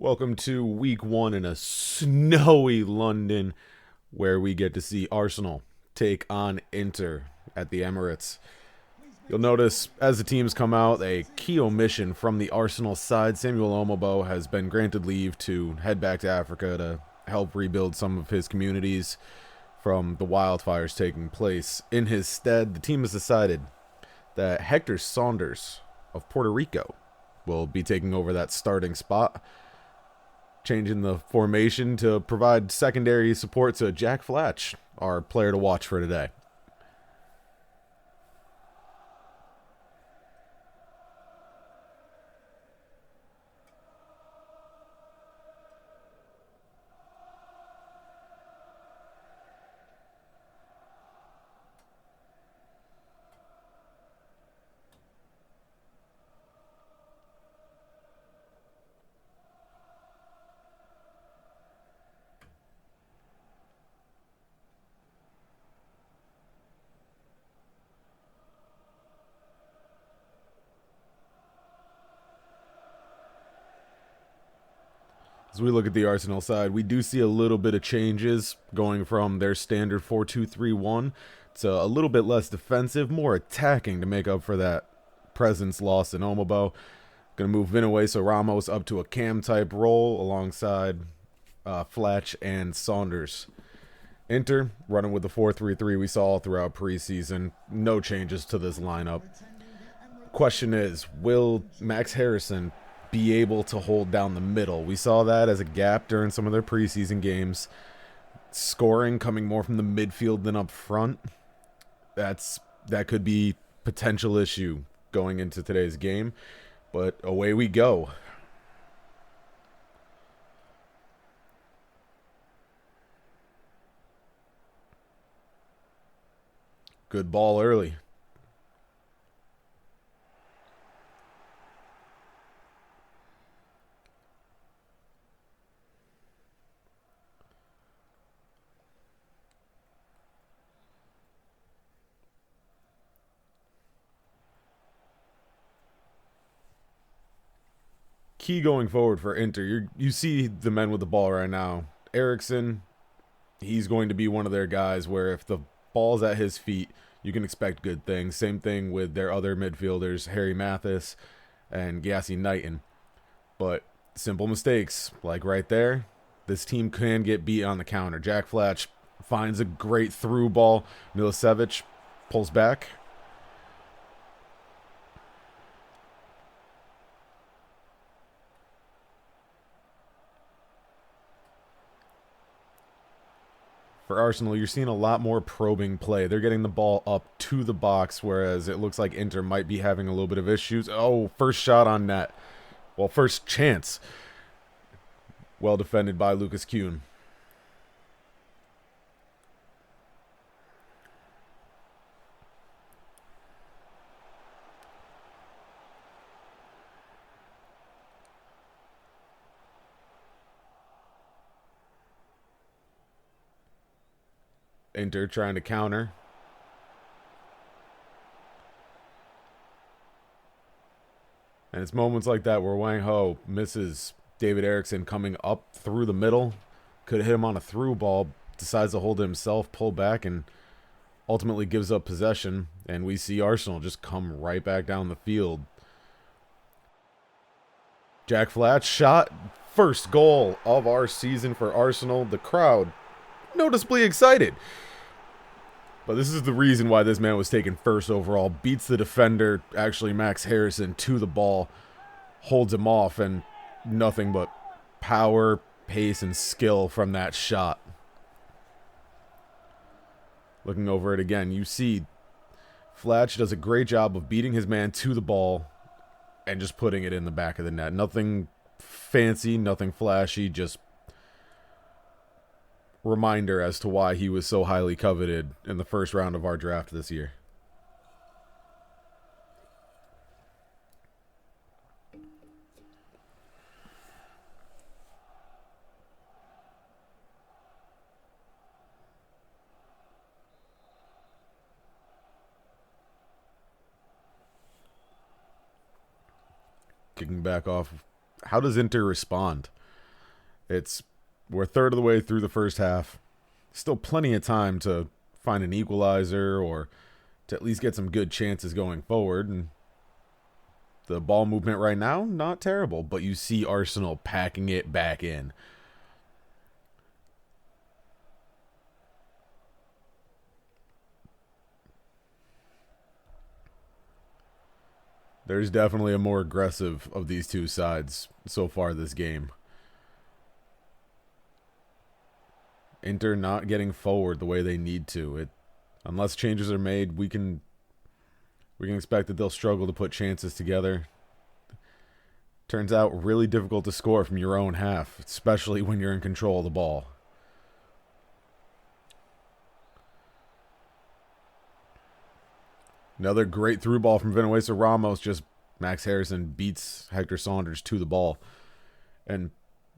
Welcome to week one in a snowy London, where we get to see Arsenal take on Inter at the Emirates. You'll notice as the teams come out, a key omission from the Arsenal side. Samuel Omobo has been granted leave to head back to Africa to help rebuild some of his communities from the wildfires taking place. In his stead, the team has decided that Hector Saunders of Puerto Rico will be taking over that starting spot, changing the formation to provide secondary support to Jack Flatch, our player to watch for today. As we look at the Arsenal side, we do see a little bit of changes going from their standard 4-2-3-1 to a little bit less defensive, more attacking to make up for that presence lost in Omobo. Going to move Vinaway so Ramos up to a cam type role alongside Fletch and Saunders. Inter running with the 4-3-3 we saw throughout preseason. No changes to this lineup. Question is, will Max Harrison be able to hold down the middle? We saw that as a gap during some of their preseason games. Scoring coming more from the midfield than up front. That could be potential issue going into today's game. But away we go. Good ball early. Key going forward for Inter. You see the men with the ball right now. Eriksson, he's going to be one of their guys where if the ball's at his feet, you can expect good things. Same thing with their other midfielders, Harry Mathis and Gassi Knighton. But simple mistakes, like right there, this team can get beat on the counter. Jack Flatch finds a great through ball. Milicevic pulls back. For Arsenal, you're seeing a lot more probing play. They're getting the ball up to the box, whereas it looks like Inter might be having a little bit of issues. Oh, first shot on net. Well, first chance. Well defended by Lucas Kuhn. Inter trying to counter. And it's moments like that where Wang Ho misses David Eriksson coming up through the middle. Could have hit him on a through ball. Decides to hold it himself, pull back, and ultimately gives up possession. And we see Arsenal just come right back down the field. Jack Flatch shot. First goal of our season for Arsenal. The crowd noticeably excited. But this is the reason why this man was taken first overall. Beats the defender, actually Max Harrison, to the ball. Holds him off, and nothing but power, pace, and skill from that shot. Looking over it again, you see Flatch does a great job of beating his man to the ball and just putting it in the back of the net. Nothing fancy, nothing flashy, just reminder as to why he was so highly coveted in the first round of our draft this year. Kicking back off. How does Inter respond? We're a third of the way through the first half. Still plenty of time to find an equalizer or to at least get some good chances going forward. And the ball movement right now, not terrible, but you see Arsenal packing it back in. There's definitely a more aggressive of these two sides so far this game. Inter not getting forward the way they need to. Unless changes are made, we can expect that they'll struggle to put chances together. Turns out really difficult to score from your own half, especially when you're in control of the ball. Another great through ball from Vinuesa Ramos. Just Max Harrison beats Hector Saunders to the ball. And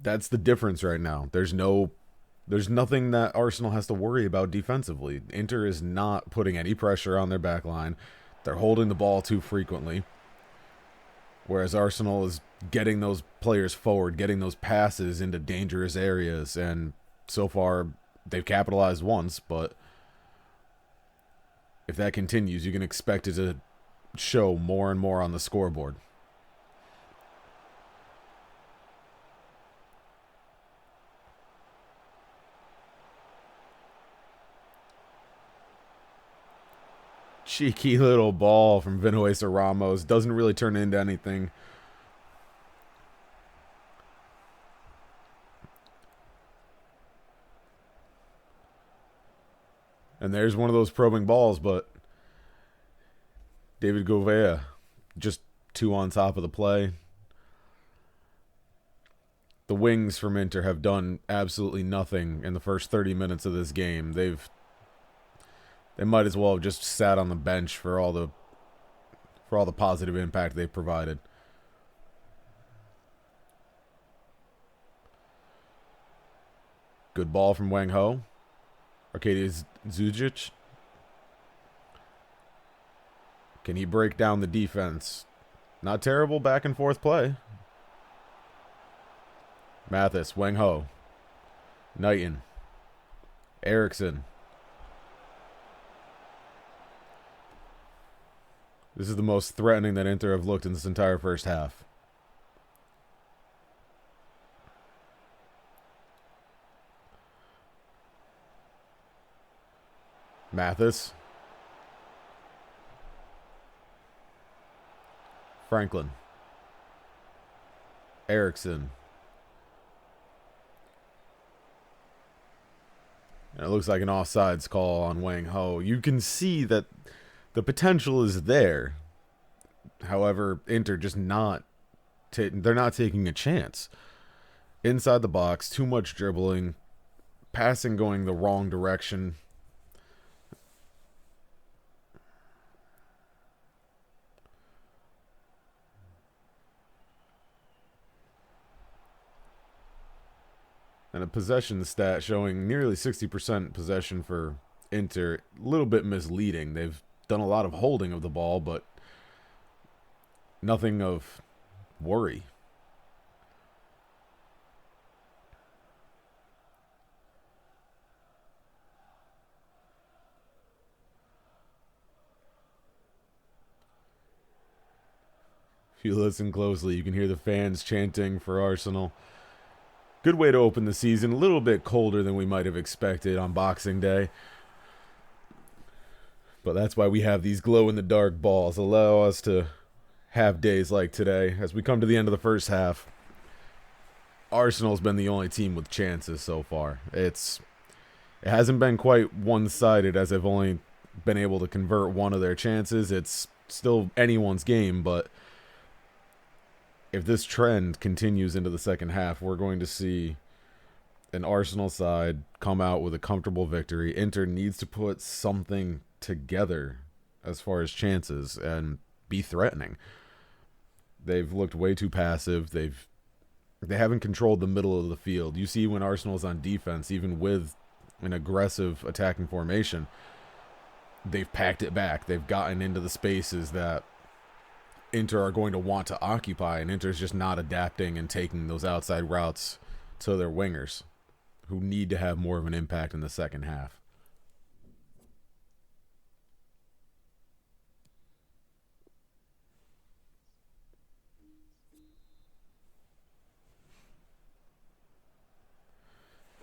that's the difference right now. There's nothing that Arsenal has to worry about defensively. Inter is not putting any pressure on their back line. They're holding the ball too frequently. Whereas Arsenal is getting those players forward, getting those passes into dangerous areas. And so far, they've capitalized once, but if that continues, you can expect it to show more and more on the scoreboard. Cheeky little ball from Vinuesa Ramos. Doesn't really turn into anything. And there's one of those probing balls, but David Gouveia just two on top of the play. The wings from Inter have done absolutely nothing in the first 30 minutes of this game. They might as well have just sat on the bench for all the positive impact they've provided. Good ball from Wang Ho. Arkadiusz Dzudzic. Can he break down the defense? Not terrible back and forth play. Mathis, Wang Ho. Knighton. Eriksson. This is the most threatening that Inter have looked in this entire first half. Mathis. Franklin. Eriksson. And it looks like an offsides call on Wang Ho. You can see that the potential is there. However, Inter just they're not taking a chance. Inside the box, too much dribbling, passing going the wrong direction. And a possession stat showing nearly 60% possession for Inter. A little bit misleading. They've done a lot of holding of the ball, but nothing of worry. If you listen closely, you can hear the fans chanting for Arsenal. Good way to open the season. A little bit colder than we might have expected on Boxing Day. But that's why we have these glow-in-the-dark balls. Allow us to have days like today. As we come to the end of the first half, Arsenal's been the only team with chances so far. It hasn't been quite one-sided, as they've only been able to convert one of their chances. It's still anyone's game, but if this trend continues into the second half, we're going to see an Arsenal side come out with a comfortable victory. Inter needs to put something together as far as chances and be threatening. They've looked way too passive. They haven't controlled the middle of the field. You see when Arsenal's on defense, even with an aggressive attacking formation, they've packed it back. They've gotten into the spaces that Inter are going to want to occupy, and Inter's just not adapting and taking those outside routes to their wingers, who need to have more of an impact in the second half.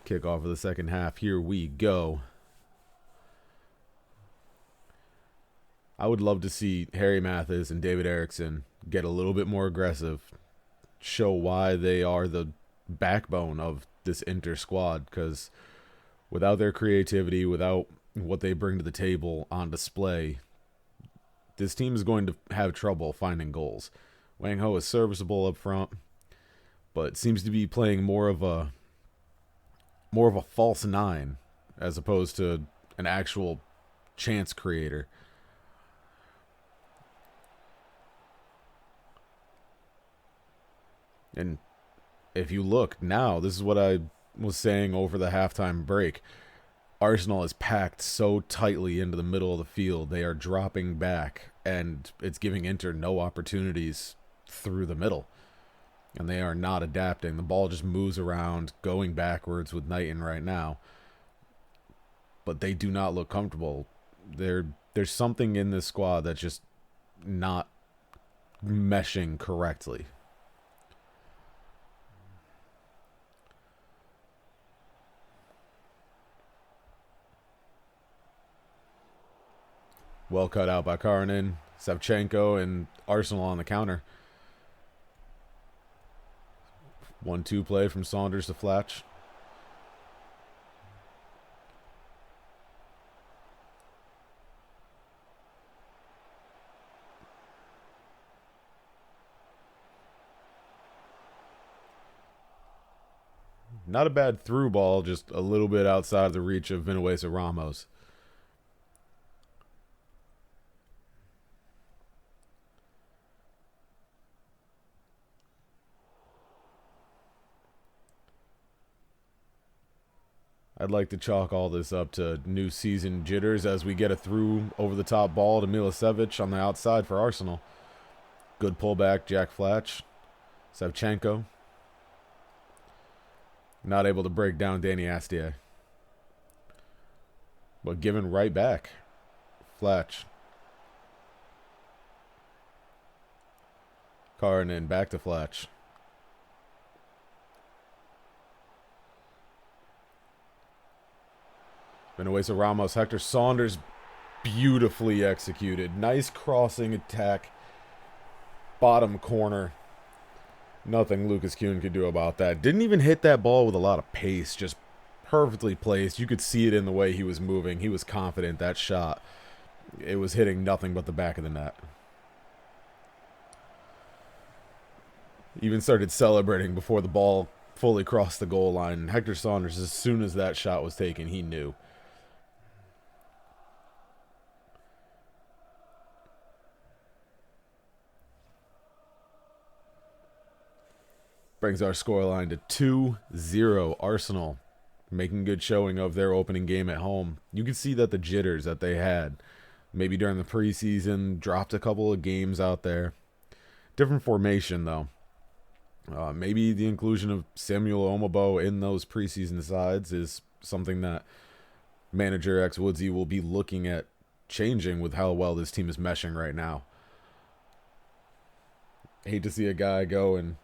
Kickoff of the second half. Here we go. I would love to see Harry Mathis and David Erickson get a little bit more aggressive, show why they are the backbone of this Inter squad, because without their creativity, without what they bring to the table on display, this team is going to have trouble finding goals. Wang Ho is serviceable up front, but seems to be playing more of a false nine as opposed to an actual chance creator. And if you look now, this is what I was saying over the halftime break. Arsenal is packed so tightly into the middle of the field. They are dropping back, and it's giving Inter no opportunities through the middle. And they are not adapting. The ball just moves around, going backwards with Knighton right now. But they do not look comfortable. There's something in this squad that's just not meshing correctly. Well cut out by Karnin, Savchenko, and Arsenal on the counter. 1-2 play from Saunders to Flatch. Not a bad through ball, just a little bit outside of the reach of Vinuesa Ramos. I'd like to chalk all this up to new season jitters as we get a through over-the-top ball to Milicevic on the outside for Arsenal. Good pullback, Jack Flatch. Savchenko. Not able to break down Danny Astier. But given right back. Flatch. Karnin back to Flatch. Vinuesa Ramos, Hector Saunders, beautifully executed. Nice crossing attack. Bottom corner. Nothing Lucas Kuhn could do about that. Didn't even hit that ball with a lot of pace. Just perfectly placed. You could see it in the way he was moving. He was confident that shot. It was hitting nothing but the back of the net. Even started celebrating before the ball fully crossed the goal line. Hector Saunders, as soon as that shot was taken, he knew. Brings our scoreline to 2-0. Arsenal making good showing of their opening game at home. You can see that the jitters that they had, maybe during the preseason, dropped a couple of games out there. Different formation, though. Maybe the inclusion of Samuel Omobo in those preseason sides is something that manager X Woodsy will be looking at changing with how well this team is meshing right now. Hate to see a guy go and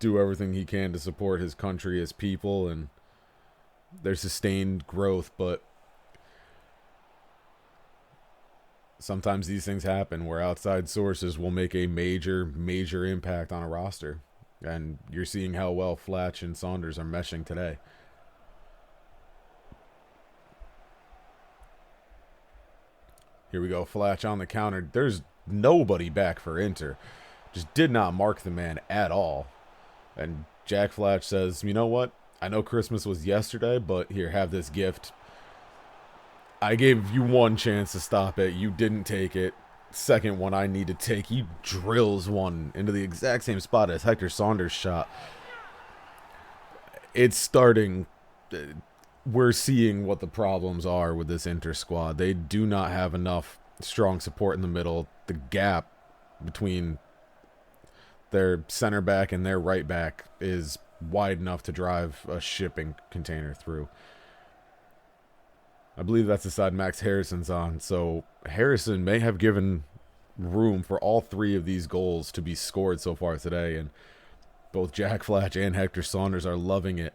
do everything he can to support his country, his people, and their sustained growth, but sometimes these things happen where outside sources will make a major impact on a roster. And you're seeing how well Flatch and Saunders are meshing today. Here we go, Flatch on the counter. There's nobody back for Inter. Just did not mark the man at all. And Jack Flatch says, you know what? I know Christmas was yesterday, but here, have this gift. I gave you one chance to stop it. You didn't take it. Second one I need to take. He drills one into the exact same spot as Hector Saunders' shot. It's starting. We're seeing what the problems are with this Inter squad. They do not have enough strong support in the middle. The gap between their center back and their right back is wide enough to drive a shipping container through. I believe that's the side Max Harrison's on, so Harrison may have given room for all three of these goals to be scored so far today, and both Jack Flatch and Hector Saunders are loving it,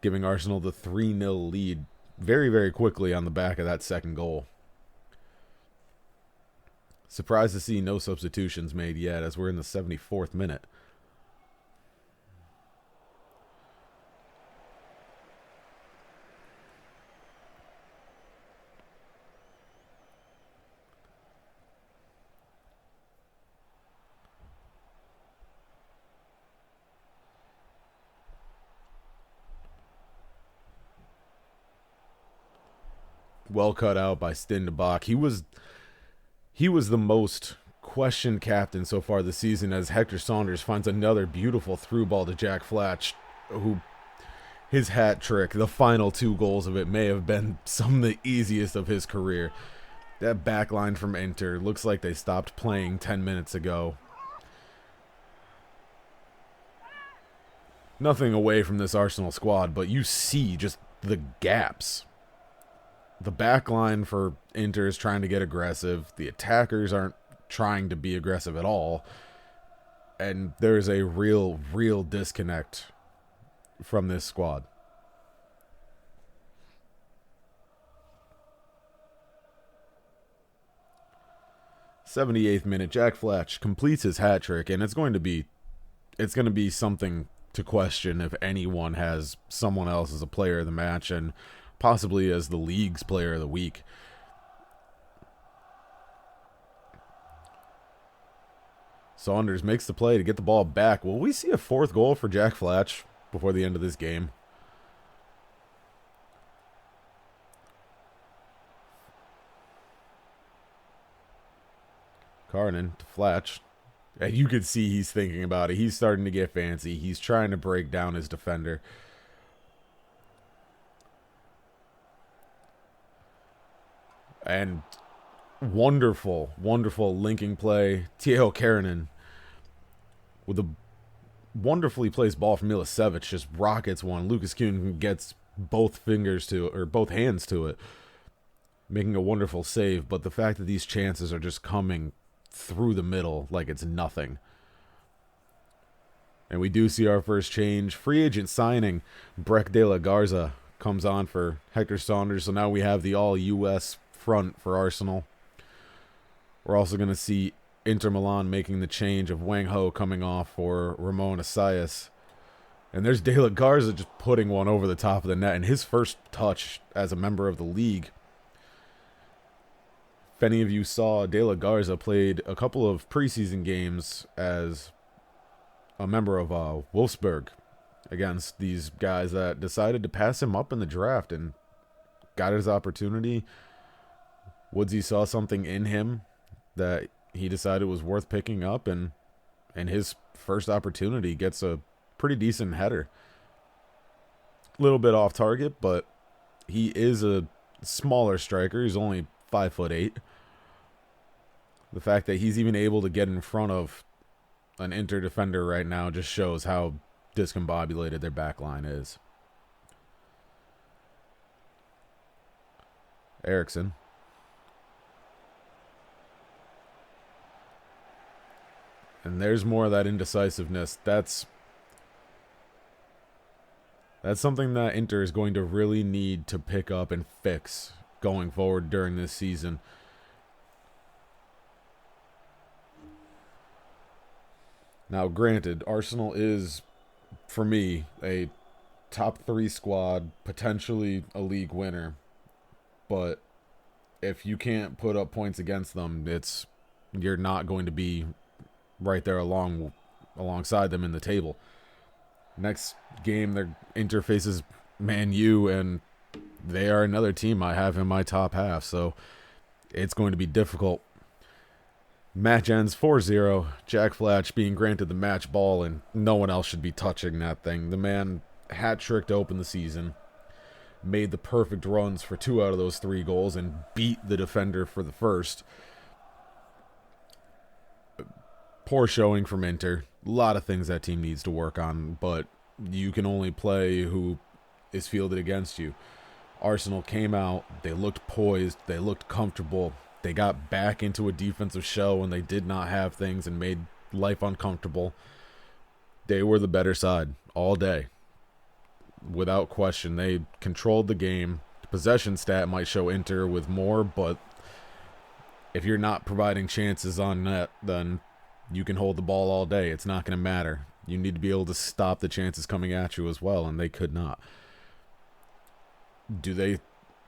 giving Arsenal the 3-0 lead very, very quickly on the back of that second goal. Surprised to see no substitutions made yet, as we're in the 74th minute. Well cut out by Stindebach. He was the most questioned captain so far this season, as Hector Saunders finds another beautiful through ball to Jack Flatch, who his hat trick, the final 2 goals of it, may have been some of the easiest of his career. That back line from Inter looks like they stopped playing 10 minutes ago. Nothing away from this Arsenal squad, but you see just the gaps. The back line for Inter is trying to get aggressive. The attackers aren't trying to be aggressive at all. And there's a real disconnect from this squad. '78th minute, Jack Flatch completes his hat trick, and it's going to be something to question if anyone has someone else as a player of the match and possibly as the league's player of the week. Saunders makes the play to get the ball back. Will we see a 4th goal for Jack Flatch before the end of this game? Carnan to Flatch. And you could see he's thinking about it. He's starting to get fancy. He's trying to break down his defender. And wonderful linking play. Teo Karanen with a wonderfully placed ball from Milicevic just rockets one. Lucas Kuhn gets both hands to it, making a wonderful save. But the fact that these chances are just coming through the middle like it's nothing. And we do see our first change. Free agent signing, Breck de la Garza comes on for Hector Saunders. So now we have the all-U.S. front for Arsenal. We're also going to see Inter Milan making the change of Wang Ho coming off for Ramon Asayas. And there's De La Garza just putting one over the top of the net, and his first touch as a member of the league. If any of you saw, De La Garza played a couple of preseason games as a member of Wolfsburg against these guys that decided to pass him up in the draft and got his opportunity. Woodsy saw something in him that he decided was worth picking up, and his first opportunity gets a pretty decent header. A little bit off target, but he is a smaller striker. He's only 5'8". The fact that he's even able to get in front of an Inter defender right now just shows how discombobulated their back line is. Eriksson. And there's more of that indecisiveness. That's something that Inter is going to really need to pick up and fix going forward during this season. Now, granted, Arsenal is, for me, a top 3 squad, potentially a league winner. But if you can't put up points against them, you're not going to be right there alongside them in the table. Next game, their Inter faces Man U, and they are another team I have in my top half, so it's going to be difficult. Match ends 4-0. Jack Flatch being granted the match ball, and no one else should be touching that thing. The man hat-tricked to open the season, made the perfect runs for 2 out of those 3 goals, and beat the defender for the first. Poor showing from Inter. A lot of things that team needs to work on, but you can only play who is fielded against you. Arsenal came out, they looked poised, they looked comfortable, they got back into a defensive shell when they did not have things and made life uncomfortable. They were the better side all day. Without question, they controlled the game. The possession stat might show Inter with more, but if you're not providing chances on net, then you can hold the ball all day. It's not going to matter. You need to be able to stop the chances coming at you as well, and they could not. Do they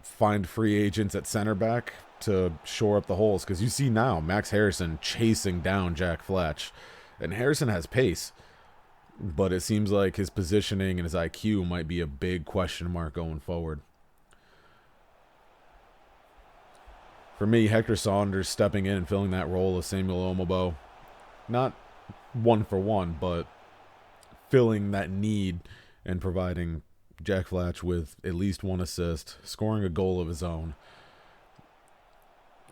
find free agents at center back to shore up the holes? Because you see now Max Harrison chasing down Jack Fletch, and Harrison has pace, but it seems like his positioning and his IQ might be a big question mark going forward. For me, Hector Saunders stepping in and filling that role of Samuel Omobo, not one for one, but filling that need and providing Jack Fletch with at least one assist, scoring a goal of his own.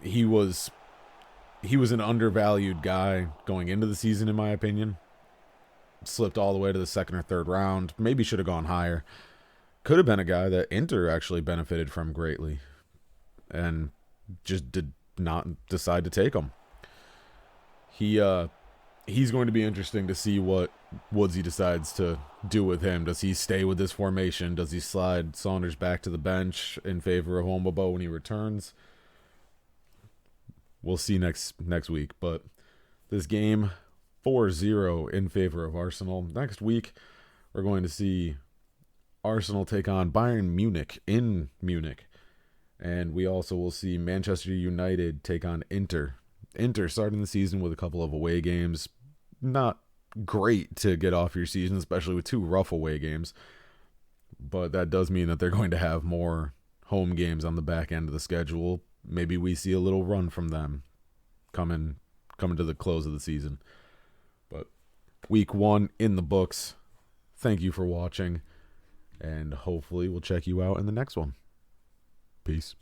He was an undervalued guy going into the season, in my opinion. Slipped all the way to the second or third round. Maybe should have gone higher. Could have been a guy that Inter actually benefited from greatly, and just did not decide to take him. He's going to be interesting to see what Woodsy decides to do with him. Does he stay with this formation? Does he slide Saunders back to the bench in favor of Omobo when he returns? We'll see next week. But this game, 4-0 in favor of Arsenal. Next week, we're going to see Arsenal take on Bayern Munich in Munich. And we also will see Manchester United take on Inter. Inter starting the season with a couple of away games. Not great to get off your season, especially with 2 rough away games. But that does mean that they're going to have more home games on the back end of the schedule. Maybe we see a little run from them coming to the close of the season. But week 1 in the books. Thank you for watching. And hopefully we'll check you out in the next one. Peace.